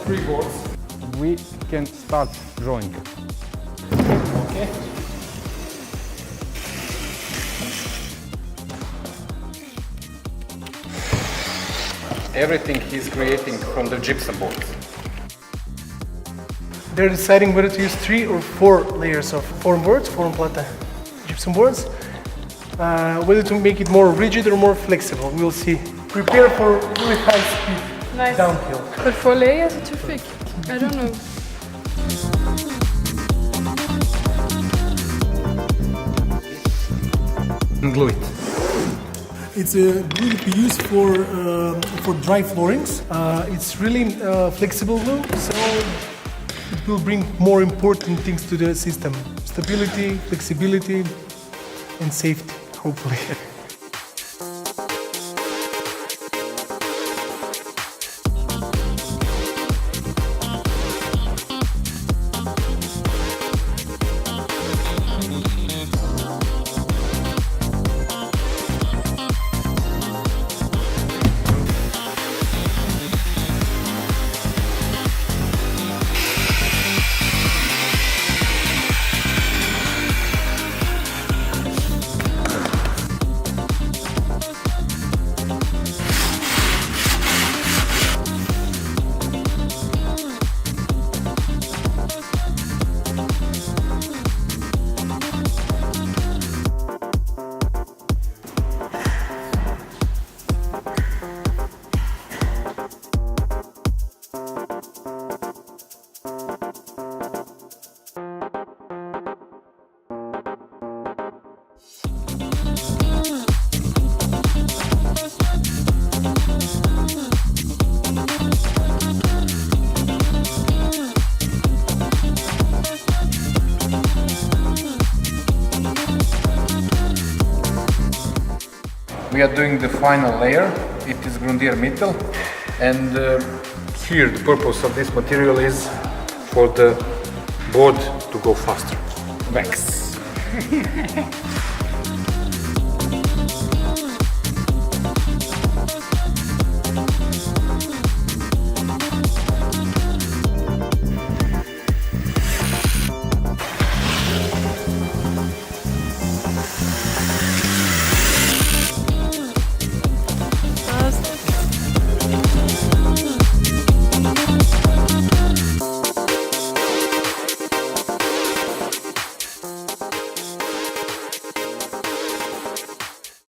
3 boards. We can start drawing. Okay. Everything he's creating from the gypsum boards. They're deciding whether to use 3 or 4 layers of form boards, form plata gypsum boards, whether to make it more rigid or more flexible. We'll see. Prepare for really high speed Nice. downhill. But 4 layers are too thick. I don't know. Glue it. It's a glue that we use for dry floorings. It's really flexible glue, so it will bring more important things to the system: stability, flexibility, and safety, hopefully. We are doing the final layer. It is Грундиермител, and here the purpose of this material is for the board to go faster. Wax.